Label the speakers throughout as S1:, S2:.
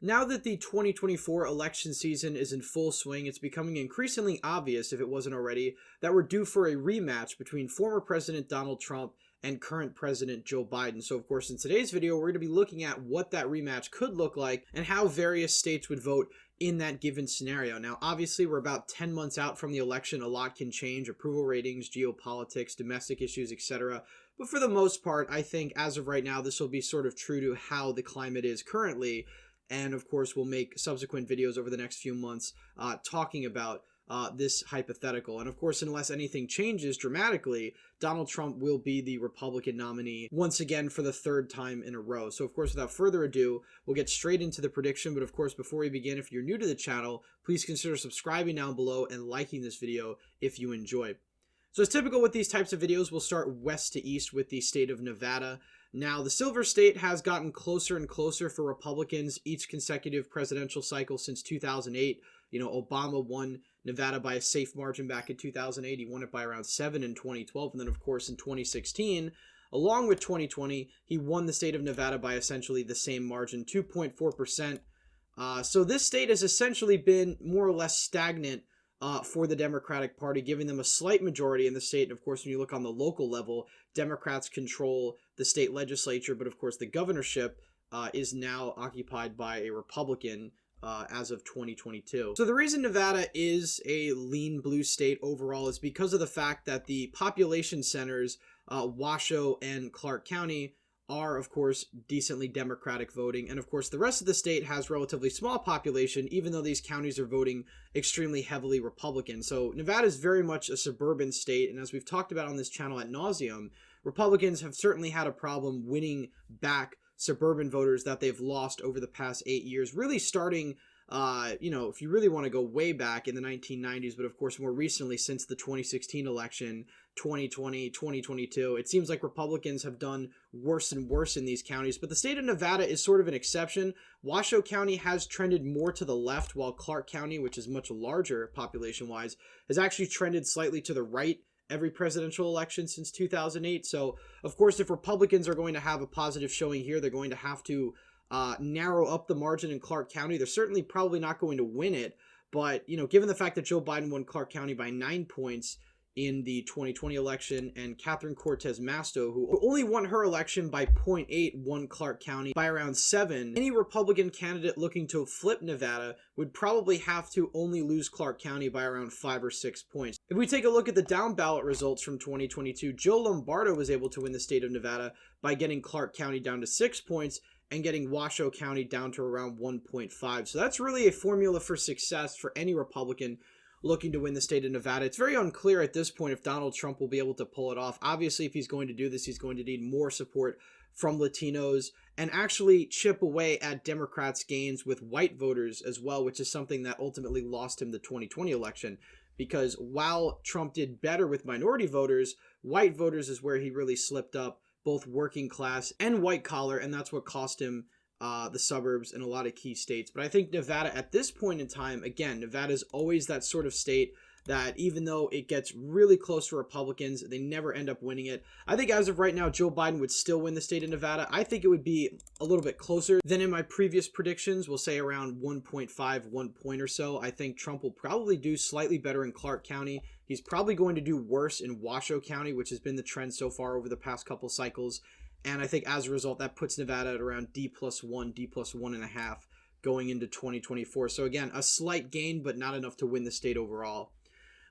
S1: Now that the 2024 election season is in full swing, it's becoming increasingly obvious, if it wasn't already, that we're due for a rematch between former President Donald Trump and current President Joe Biden. So, of course, in today's video, we're going to be looking at what that rematch could look like and how various states would vote in that given scenario. Now, obviously, we're about 10 months out from the election. A lot can change: approval ratings, geopolitics, domestic issues, etc. But for the most part, I think as of right now, this will be sort of true to how the climate is currently. And of course, we'll make subsequent videos over the next few months talking about this hypothetical. And of course, unless anything changes dramatically, Donald Trump will be the Republican nominee once again for the third time in a row. So of course, without further ado, we'll get straight into the prediction. But of course, before we begin, if you're new to the channel, please consider subscribing down below and liking this video if you enjoy. So as typical with these types of videos, we'll start west to east with the state of Nevada. Now, the Silver State has gotten closer and closer for Republicans each consecutive presidential cycle since 2008. You know, Obama won Nevada by a safe margin back in 2008. He won it by around 7 in 2012. And then, of course, in 2016, along with 2020, he won the state of Nevada by essentially the same margin, 2.4%. So this state has essentially been more or less stagnant for the Democratic Party, giving them a slight majority in the state. And of course, when you look on the local level, Democrats control the state legislature, but of course the governorship is now occupied by a Republican as of 2022. So the reason Nevada is a lean blue state overall is because of the fact that the population centers, Washoe and Clark County, are, of course, decently Democratic voting. And, of course, the rest of the state has relatively small population, even though these counties are voting extremely heavily Republican. So Nevada is very much a suburban state. And as we've talked about on this channel ad nauseum, Republicans have certainly had a problem winning back suburban voters that they've lost over the past 8 years, really starting you know, if you really want to go way back in the 1990s, but of course more recently since the 2016 election, 2020, 2022, it seems like Republicans have done worse and worse in these counties. But the state of Nevada is sort of an exception. Washoe County has trended more to the left, while Clark County, which is much larger population-wise, has actually trended slightly to the right every presidential election since 2008. So, of course, if Republicans are going to have a positive showing here, they're going to have to narrow up the margin in Clark County. They're certainly probably not going to win it, but, you know, given the fact that Joe Biden won Clark County by 9 points in the 2020 election, and Catherine Cortez Masto, who only won her election by 0.8, won Clark County by around 7, any Republican candidate looking to flip Nevada would probably have to only lose Clark County by around 5 or 6 points. If we take a look at the down ballot results from 2022, Joe Lombardo was able to win the state of Nevada by getting Clark County down to 6 points and getting Washoe County down to around 1.5. So that's really a formula for success for any Republican looking to win the state of Nevada. It's very unclear at this point if Donald Trump will be able to pull it off. Obviously, if he's going to do this, he's going to need more support from Latinos and actually chip away at Democrats' gains with white voters as well, which is something that ultimately lost him the 2020 election. Because while Trump did better with minority voters, white voters is where he really slipped up, both working class and white collar, and that's what cost him the suburbs in a lot of key states. But I think Nevada at this point in time, again, Nevada is always that sort of state that even though it gets really close to Republicans, they never end up winning it. I think as of right now, Joe Biden would still win the state of Nevada. I think it would be a little bit closer than in my previous predictions. We'll say around 1.5, 1 point or so. I think Trump will probably do slightly better in Clark County. He's probably going to do worse in Washoe County, which has been the trend so far over the past couple cycles. And I think as a result, that puts Nevada at around D+1, D+1.5 going into 2024. So again, a slight gain, but not enough to win the state overall.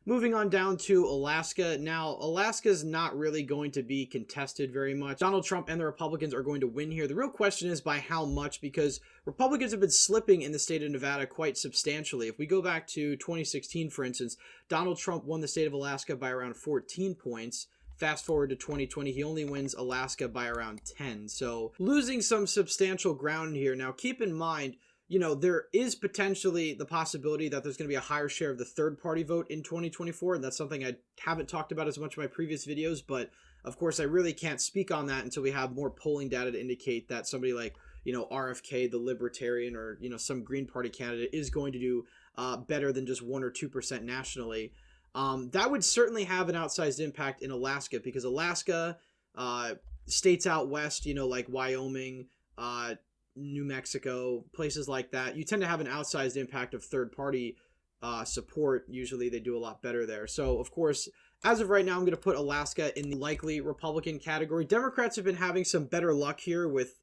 S1: Moving on down to Alaska. Now, Alaska's not really going to be contested very much. Donald Trump and the Republicans are going to win here. The real question is by how much, because Republicans have been slipping in the state of Nevada quite substantially. If we go back to 2016, for instance, Donald Trump won the state of Alaska by around 14 points. Fast forward to 2020, he only wins Alaska by around 10. So losing some substantial ground here. Now, keep in mind, you know, there is potentially the possibility that there's going to be a higher share of the third-party vote in 2024, and that's something I haven't talked about as much in my previous videos, but of course I really can't speak on that until we have more polling data to indicate that somebody like, you know, RFK, the Libertarian, or, you know, some Green Party candidate is going to do better than just 1 or 2% nationally. That would certainly have an outsized impact in Alaska, because Alaska, states out west, you know, like Wyoming, New Mexico, places like that, you tend to have an outsized impact of third-party support. Usually they do a lot better there. So, of course, as of right now, I'm going to put Alaska in the likely Republican category. Democrats have been having some better luck here with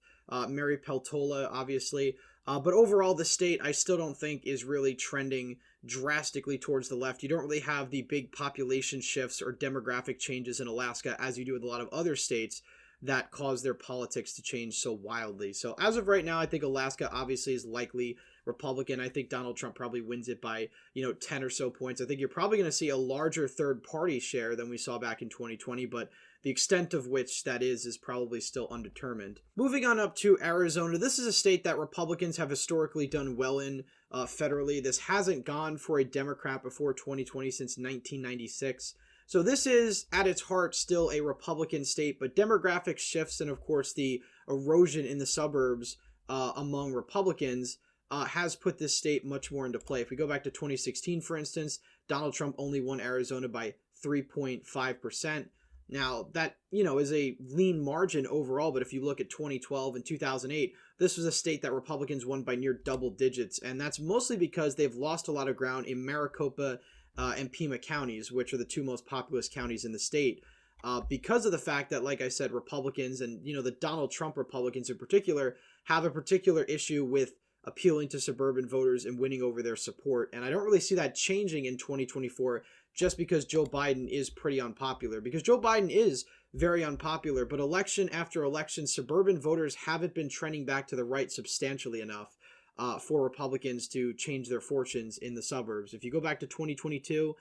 S1: Mary Peltola, obviously. But overall, the state, I still don't think is really trending drastically towards the left. You don't really have the big population shifts or demographic changes in Alaska as you do with a lot of other states that cause their politics to change so wildly. So as of right now, I think Alaska obviously is likely Republican. I think Donald Trump probably wins it by, 10 or so points. I think you're probably going to see a larger third party share than we saw back in 2020, but the extent of which that is probably still undetermined. Moving on up to Arizona, this is a state that Republicans have historically done well in federally. This hasn't gone for a Democrat before 2020 since 1996. So this is, at its heart, still a Republican state, but demographic shifts and, of course, the erosion in the suburbs among Republicans has put this state much more into play. If we go back to 2016, for instance, Donald Trump only won Arizona by 3.5%. Now, that, is a lean margin overall, but if you look at 2012 and 2008, this was a state that Republicans won by near double digits, and that's mostly because they've lost a lot of ground in Maricopa and Pima counties, which are the two most populous counties in the state, because of the fact that, like I said, Republicans and, the Donald Trump Republicans in particular have a particular issue with appealing to suburban voters and winning over their support. And I don't really see that changing in 2024 just because Joe Biden is pretty unpopular. Because Joe Biden is very unpopular, but election after election, suburban voters haven't been trending back to the right substantially enough for Republicans to change their fortunes in the suburbs. If you go back to 2022,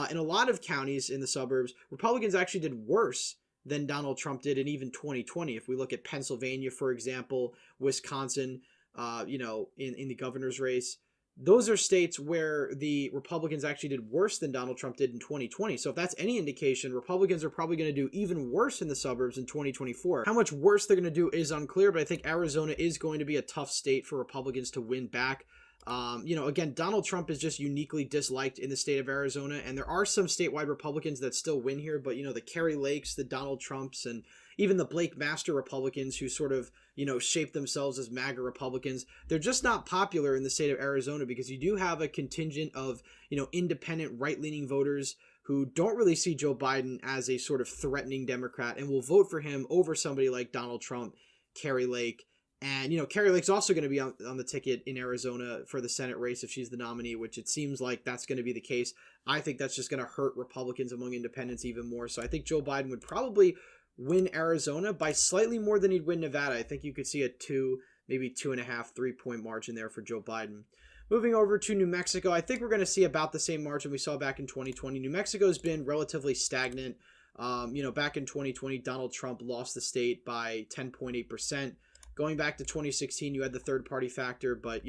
S1: in a lot of counties in the suburbs, Republicans actually did worse than Donald Trump did in even 2020. If we look at Pennsylvania, for example, Wisconsin, in the governor's race, those are states where the Republicans actually did worse than Donald Trump did in 2020. So if that's any indication, Republicans are probably going to do even worse in the suburbs in 2024. How much worse they're going to do is unclear, but I think Arizona is going to be a tough state for Republicans to win back. Again, Donald Trump is just uniquely disliked in the state of Arizona, and there are some statewide Republicans that still win here, but, the Kerry Lakes, the Donald Trumps, and even the Blake Master Republicans who sort of, shape themselves as MAGA Republicans, they're just not popular in the state of Arizona because you do have a contingent of, independent right-leaning voters who don't really see Joe Biden as a sort of threatening Democrat and will vote for him over somebody like Donald Trump, Kerry Lake. And, Kerry Lake's also going to be on the ticket in Arizona for the Senate race if she's the nominee, which it seems like that's going to be the case. I think that's just going to hurt Republicans among independents even more. So I think Joe Biden would probably win Arizona by slightly more than he'd win Nevada. I think you could see a 2, maybe 2.5, 3-point margin there for Joe Biden. Moving over to New Mexico, I think we're going to see about the same margin we saw back in 2020. New Mexico's been relatively stagnant. Back in 2020, Donald Trump lost the state by 10.8%. Going back to 2016, you had the third-party factor, but,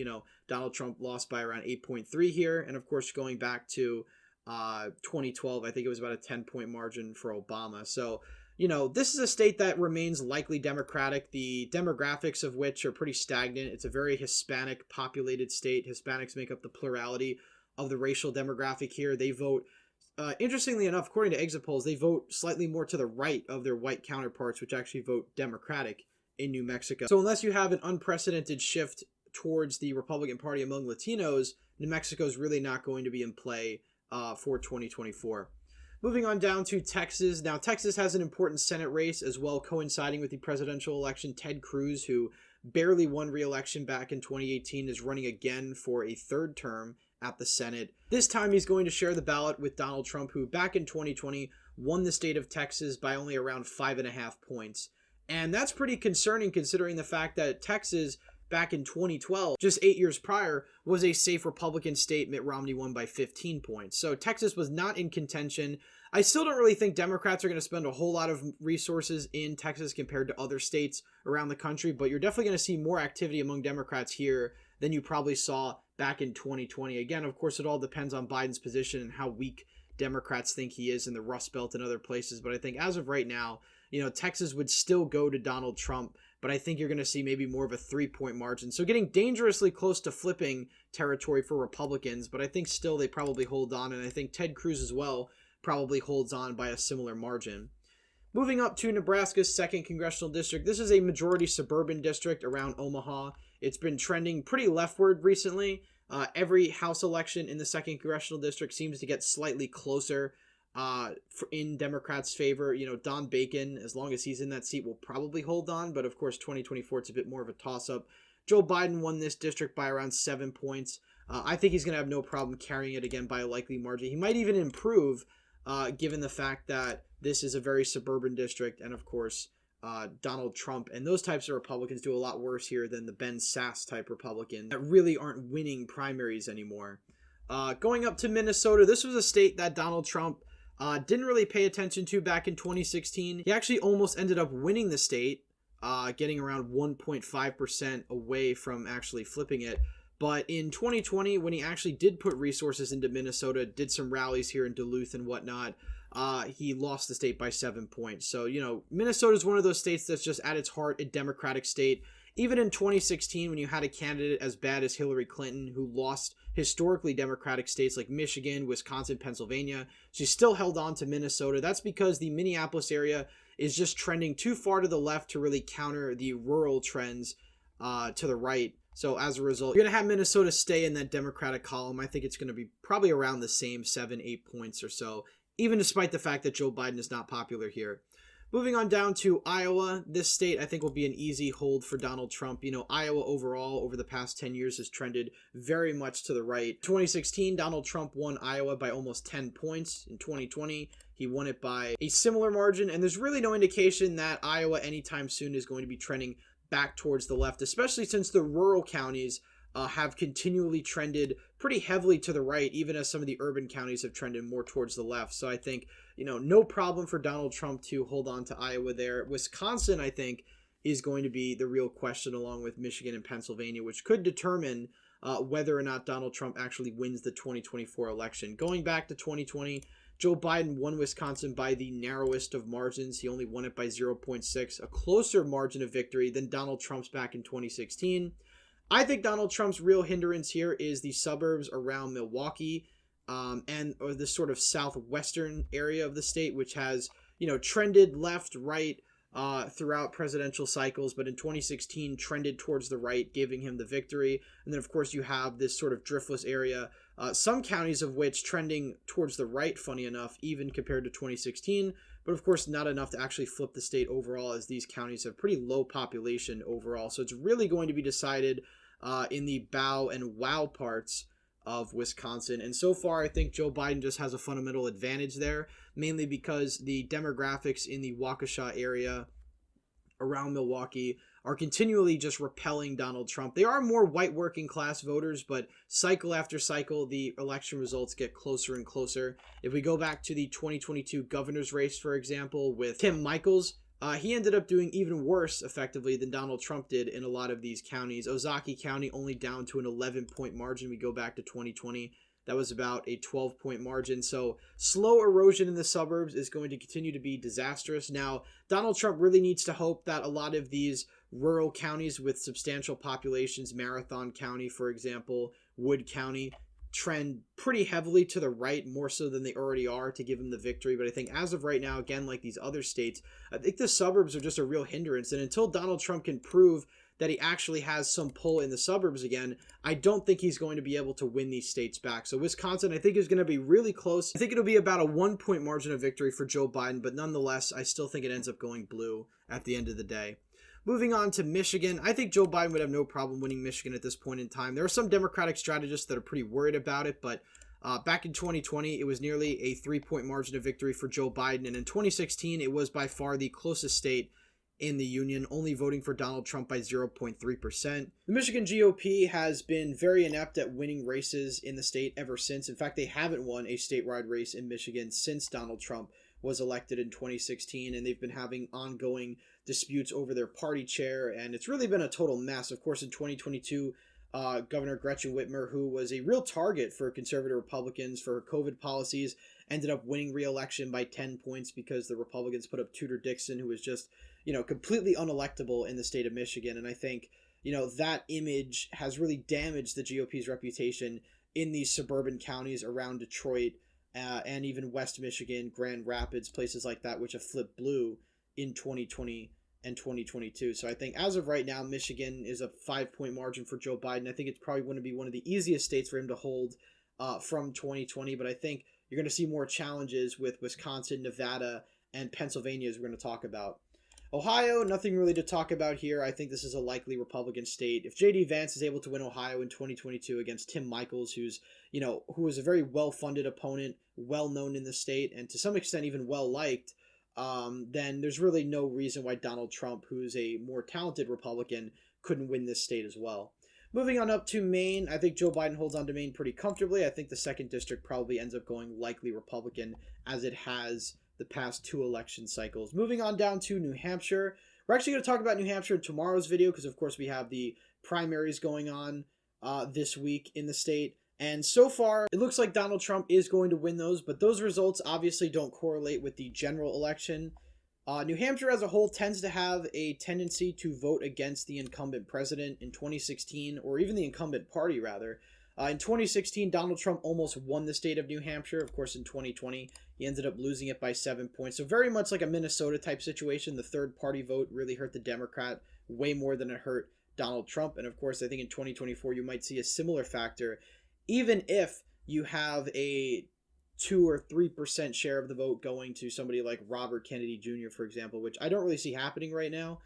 S1: Donald Trump lost by around 8.3 here. And, of course, going back to 2012, I think it was about a 10-point margin for Obama. So, this is a state that remains likely Democratic, the demographics of which are pretty stagnant. It's a very Hispanic-populated state. Hispanics make up the plurality of the racial demographic here. They vote, interestingly enough, according to exit polls, they vote slightly more to the right of their white counterparts, which actually vote Democratic in New Mexico. So unless you have an unprecedented shift towards the Republican Party among Latinos, New Mexico is really not going to be in play for 2024. Moving on down to Texas. Now, Texas has an important Senate race as well, coinciding with the presidential election. Ted Cruz, who barely won re-election back in 2018, is running again for a third term at the Senate. This time he's going to share the ballot with Donald Trump, who back in 2020 won the state of Texas by only around 5.5 points. And that's pretty concerning considering the fact that Texas back in 2012, just 8 years prior, was a safe Republican state. Mitt Romney won by 15 points. So Texas was not in contention. I still don't really think Democrats are going to spend a whole lot of resources in Texas compared to other states around the country, but you're definitely going to see more activity among Democrats here than you probably saw back in 2020. Again, of course, it all depends on Biden's position and how weak Democrats think he is in the Rust Belt and other places. But I think as of right now, Texas would still go to Donald Trump, but I think you're going to see maybe more of a 3-point margin. So getting dangerously close to flipping territory for Republicans, but I think still they probably hold on, and I think Ted Cruz as well probably holds on by a similar margin. Moving up to Nebraska's 2nd Congressional District, this is a majority suburban district around Omaha, It's been trending pretty leftward recently. Every House election in the 2nd Congressional District seems to get slightly closer in Democrats' favor. You know, Don Bacon, as long as he's in that seat, will probably hold on. But of course, 2024, it's a bit more of a toss-up. Joe Biden won this district by around 7 points. I think he's going to have no problem carrying it again by a likely margin. He might even improve, given the fact that this is a very suburban district. And of course, Donald Trump and those types of Republicans do a lot worse here than the Ben Sass type Republican that really aren't winning primaries anymore. Going up to Minnesota, this was a state that Donald Trump didn't really pay attention to back in 2016. He actually almost ended up winning the state, getting around 1.5% away from actually flipping it. But in 2020, when he actually did put resources into Minnesota, did some rallies here in Duluth and whatnot, he lost the state by 7 points. So, you know, Minnesota is one of those states that's just at its heart a Democratic state. Even in 2016, when you had a candidate as bad as Hillary Clinton, who lost historically Democratic states like Michigan, Wisconsin, Pennsylvania, she still held on to Minnesota. That's because the Minneapolis area is just trending too far to the left to really counter the rural trends to the right. So as a result, you're going to have Minnesota stay in that Democratic column. I think it's going to be probably around the same 7-8 points or so, even despite the fact that Joe Biden is not popular here. Moving on down to Iowa, this state I think will be an easy hold for Donald Trump. You know, Iowa overall over the past 10 years has trended very much to the right. 2016, Donald Trump won Iowa by almost 10 points. In 2020, he won it by a similar margin, and there's really no indication that Iowa anytime soon is going to be trending back towards the left, especially since the rural counties have continually trended pretty heavily to the right, even as some of the urban counties have trended more towards the left. So I think, you know, no problem for Donald Trump to hold on to Iowa there. Wisconsin, I think, is going to be the real question, along with Michigan and Pennsylvania, which could determine whether or not Donald Trump actually wins the 2024 election. Going back to 2020, Joe Biden won Wisconsin by the narrowest of margins. He only won it by 0.6, a closer margin of victory than Donald Trump's back in 2016. I think Donald Trump's real hindrance here is the suburbs around Milwaukee or this sort of southwestern area of the state, which has, you know, trended left, right throughout presidential cycles, but in 2016 trended towards the right, giving him the victory. And then, of course, you have this sort of driftless area, some counties of which trending towards the right, funny enough, even compared to 2016, but of course not enough to actually flip the state overall, as these counties have pretty low population overall. So it's really going to be decided in the bow and wow parts of Wisconsin. And so far, I think Joe Biden just has a fundamental advantage there, mainly because the demographics in the Waukesha area around Milwaukee are continually just repelling Donald Trump. They are more white working class voters, but cycle after cycle, the election results get closer and closer. If we go back to the 2022 governor's race, for example, with Tim Michels, he ended up doing even worse effectively than Donald Trump did in a lot of these counties. Ozaukee County only down to an 11-point margin. We go back to 2020. That was about a 12-point margin. So slow erosion in the suburbs is going to continue to be disastrous. Now, Donald Trump really needs to hope that a lot of these rural counties with substantial populations, Marathon County, for example, Wood County, trend pretty heavily to the right, more so than they already are, to give him the victory. But I think as of right now, again, like these other states, I think the suburbs are just a real hindrance. And until Donald Trump can prove that he actually has some pull in the suburbs again, I don't think he's going to be able to win these states back. So Wisconsin, I think, is going to be really close. I think it'll be about a 1-point margin of victory for Joe Biden, but nonetheless, I still think it ends up going blue at the end of the day. Moving on to Michigan, I think Joe Biden would have no problem winning Michigan at this point in time. There are some Democratic strategists that are pretty worried about it, but back in 2020, it was nearly a 3-point margin of victory for Joe Biden, and in 2016, it was by far the closest state in the union, only voting for Donald Trump by 0.3%. The Michigan GOP has been very inept at winning races in the state ever since. In fact, they haven't won a statewide race in Michigan since Donald Trump was elected in 2016, and they've been having ongoing disputes over their party chair, and it's really been a total mess. Of course, in 2022, Governor Gretchen Whitmer, who was a real target for conservative Republicans for her COVID policies, ended up winning re-election by 10 points because the Republicans put up Tudor Dixon, who was just, completely unelectable in the state of Michigan. And I think, that image has really damaged the GOP's reputation in these suburban counties around Detroit, and even West Michigan, Grand Rapids, places like that, which have flipped blue in 2020 and 2022. So I think as of right now, Michigan is a 5-point margin for Joe Biden. I think it's probably going to be one of the easiest states for him to hold from 2020, but I think you're going to see more challenges with Wisconsin, Nevada, and Pennsylvania, as we're going to talk about. Ohio, nothing really to talk about here. I think this is a likely Republican state. If J.D. Vance is able to win Ohio in 2022 against Tim Michels, who is a very well-funded opponent, well-known in the state, and to some extent even well-liked, then there's really no reason why Donald Trump, who's a more talented Republican, couldn't win this state as well. Moving on up to Maine, I think Joe Biden holds on to Maine pretty comfortably. I think the 2nd district probably ends up going likely Republican, as it has the past 2 election cycles. Moving on down to New Hampshire. We're actually going to talk about New Hampshire in tomorrow's video because, of course, we have the primaries going on this week in the state. And so far, it looks like Donald Trump is going to win those, but those results obviously don't correlate with the general election. New Hampshire as a whole tends to have a tendency to vote against the incumbent president in 2016, or even the incumbent party, rather. In 2016, Donald Trump almost won the state of New Hampshire. Of course, in 2020, he ended up losing it by 7 points. So very much like a Minnesota type situation. The third party vote really hurt the Democrat way more than it hurt Donald Trump. And of course, I think in 2024, you might see a similar factor, even if you have a 2 or 3% share of the vote going to somebody like Robert Kennedy Jr., for example, which I don't really see happening right now.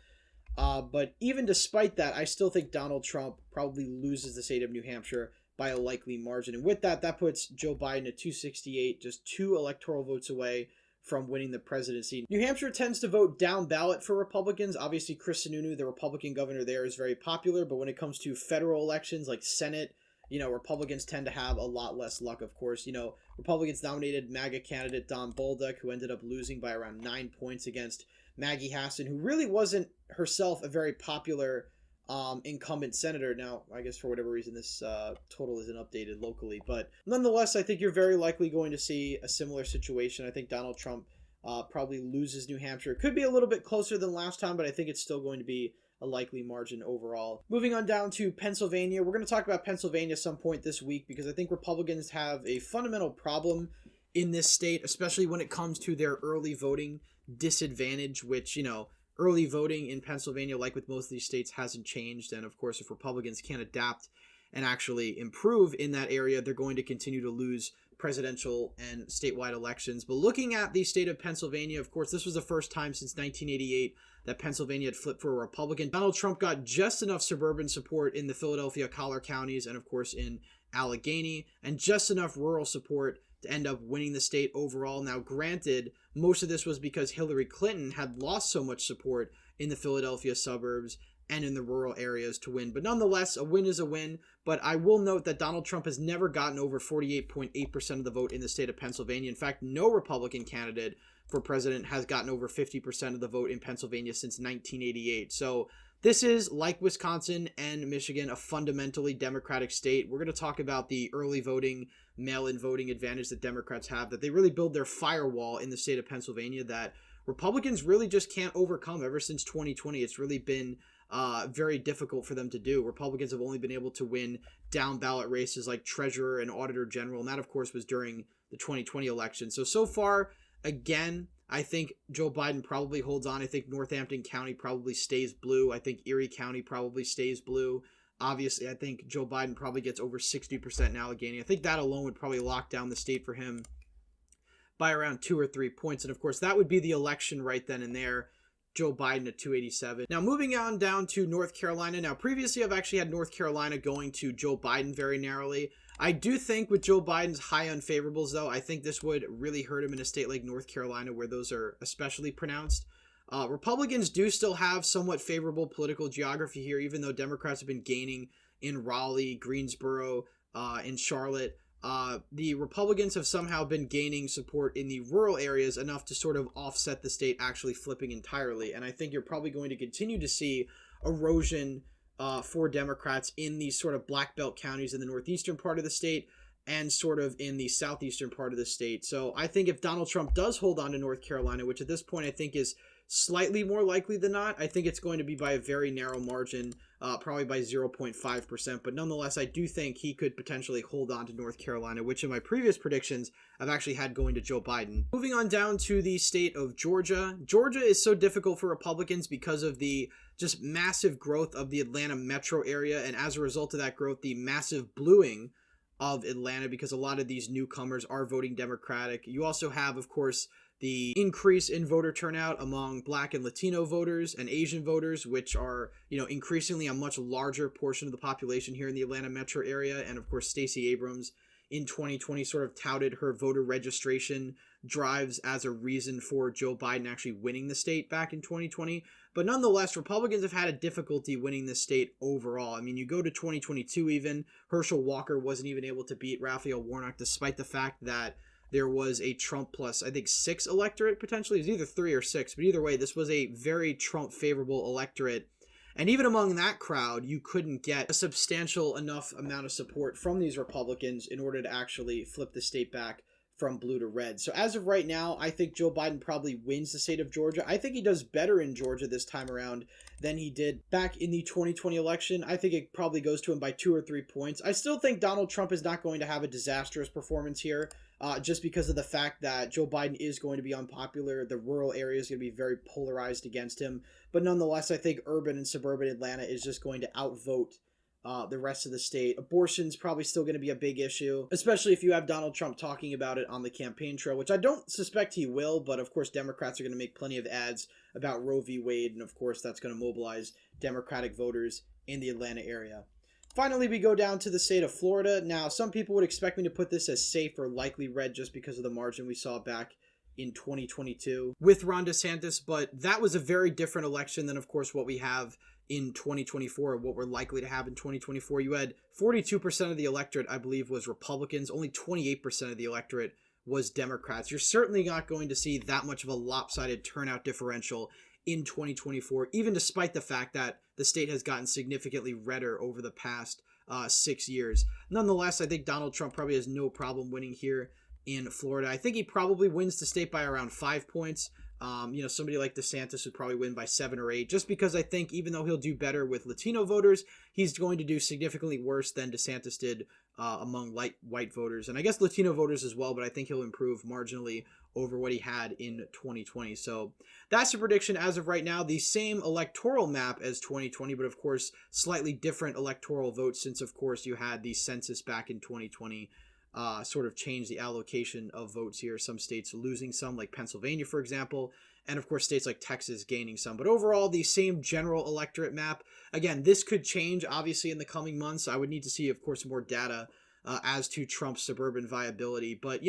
S1: But even despite that, I still think Donald Trump probably loses the state of New Hampshire by a likely margin. And with that, that puts Joe Biden at 268, just 2 electoral votes away from winning the presidency. New Hampshire tends to vote down ballot for Republicans. Obviously, Chris Sununu, the Republican governor there, is very popular. But when it comes to federal elections like Senate, Republicans tend to have a lot less luck, of course. Republicans nominated MAGA candidate Don Bolduc, who ended up losing by around 9 points against Maggie Hassan, who really wasn't herself a very popular incumbent senator. Now, I guess for whatever reason, this total isn't updated locally. But nonetheless, I think you're very likely going to see a similar situation. I think Donald Trump probably loses New Hampshire. It could be a little bit closer than last time, but I think it's still going to be a likely margin overall. Moving on down to Pennsylvania. We're going to talk about Pennsylvania some point this week because I think Republicans have a fundamental problem in this state, especially when it comes to their early voting disadvantage, which, early voting in Pennsylvania, like with most of these states, hasn't changed. And of course, if Republicans can't adapt and actually improve in that area, they're going to continue to lose presidential and statewide elections. But looking at the state of Pennsylvania, of course, this was the first time since 1988 that Pennsylvania had flipped for a Republican. Donald Trump got just enough suburban support in the Philadelphia collar counties and, of course, in Allegheny, and just enough rural support to end up winning the state overall. Now, granted, most of this was because Hillary Clinton had lost so much support in the Philadelphia suburbs and in the rural areas to win. But nonetheless, a win is a win. But I will note that Donald Trump has never gotten over 48.8% of the vote in the state of Pennsylvania. In fact, no Republican candidate for president has gotten over 50% of the vote in Pennsylvania since 1988. So this is, like Wisconsin and Michigan, a fundamentally Democratic state. We're going to talk about the early voting, mail-in voting advantage that Democrats have, that they really build their firewall in the state of Pennsylvania that Republicans really just can't overcome. Ever since 2020, it's really been very difficult for them to do. Republicans have only been able to win down ballot races like treasurer and auditor general, and that, of course, was during the 2020 election. So far, again, I think Joe Biden probably holds on. I think Northampton County probably stays blue. I think Erie County probably stays blue. Obviously, I think Joe Biden probably gets over 60% in Allegheny. I think that alone would probably lock down the state for him by around 2 or 3 points. And of course, that would be the election right then and there. Joe Biden at 287. Now, moving on down to North Carolina. Now, previously, I've actually had North Carolina going to Joe Biden very narrowly. I do think with Joe Biden's high unfavorables, though, I think this would really hurt him in a state like North Carolina where those are especially pronounced. Republicans do still have somewhat favorable political geography here, even though Democrats have been gaining in Raleigh, Greensboro, in Charlotte. The Republicans have somehow been gaining support in the rural areas enough to sort of offset the state actually flipping entirely. And I think you're probably going to continue to see erosion for Democrats in these sort of black belt counties in the northeastern part of the state and sort of in the southeastern part of the state. So I think if Donald Trump does hold on to North Carolina, which at this point I think is slightly more likely than not, I think it's going to be by a very narrow margin. probably by 0.5%. But nonetheless, I do think he could potentially hold on to North Carolina, which in my previous predictions, I've actually had going to Joe Biden. Moving on down to the state of Georgia. Georgia is so difficult for Republicans because of the just massive growth of the Atlanta metro area, and as a result of that growth, the massive bluing of Atlanta, because a lot of these newcomers are voting Democratic. You also have, of course, the increase in voter turnout among Black and Latino voters and Asian voters, which are, increasingly a much larger portion of the population here in the Atlanta metro area. And of course, Stacey Abrams in 2020 sort of touted her voter registration drives as a reason for Joe Biden actually winning the state back in 2020. But nonetheless, Republicans have had a difficulty winning the state overall. I mean, you go to 2022 even, Herschel Walker wasn't even able to beat Raphael Warnock, despite the fact that there was a Trump plus, I think, 6 electorate potentially. It was either 3 or 6, but either way, this was a very Trump favorable electorate. And even among that crowd, you couldn't get a substantial enough amount of support from these Republicans in order to actually flip the state back from blue to red. So as of right now, I think Joe Biden probably wins the state of Georgia. I think he does better in Georgia this time around than he did back in the 2020 election. I think it probably goes to him by 2 or 3 points. I still think Donald Trump is not going to have a disastrous performance here, just because of the fact that Joe Biden is going to be unpopular. The rural area is going to be very polarized against him. But nonetheless, I think urban and suburban Atlanta is just going to outvote the rest of the state. Abortion's probably still going to be a big issue, especially if you have Donald Trump talking about it on the campaign trail, which I don't suspect he will, but of course Democrats are going to make plenty of ads about Roe v. Wade, and of course that's going to mobilize Democratic voters in the Atlanta area. Finally, we go down to the state of Florida. Now, some people would expect me to put this as safe or likely red just because of the margin we saw back in 2022 with Ron DeSantis, but that was a very different election than, of course, what we have in 2024, what we're likely to have in 2024. You had 42% of the electorate, I believe, was Republicans. Only 28% of the electorate was Democrats. You're certainly not going to see that much of a lopsided turnout differential in 2024, even despite the fact that the state has gotten significantly redder over the past 6 years. Nonetheless, I think Donald Trump probably has no problem winning here in Florida. I think he probably wins the state by around 5 points. Somebody like DeSantis would probably win by 7 or 8, just because I think even though he'll do better with Latino voters, he's going to do significantly worse than DeSantis did among white voters, and I guess Latino voters as well, but I think he'll improve marginally over what he had in 2020. So that's a prediction as of right now. The same electoral map as 2020, but of course slightly different electoral votes, since of course you had the census back in 2020 sort of change the allocation of votes here. Some states losing some, like Pennsylvania, for example, and of course states like Texas gaining some. But overall, the same general electorate map. Again, this could change, obviously, in the coming months. I would need to see, of course, more data as to Trump's suburban viability. But,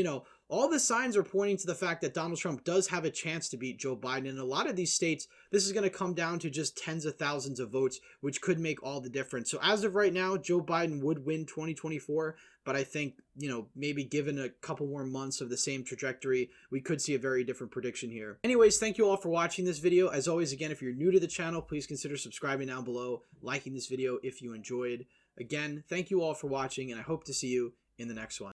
S1: all the signs are pointing to the fact that Donald Trump does have a chance to beat Joe Biden. In a lot of these states, this is going to come down to just tens of thousands of votes, which could make all the difference. So as of right now, Joe Biden would win 2024. But I think, maybe given a couple more months of the same trajectory, we could see a very different prediction here. Anyways, thank you all for watching this video. As always, again, if you're new to the channel, please consider subscribing down below, liking this video if you enjoyed. Again, thank you all for watching, and I hope to see you in the next one.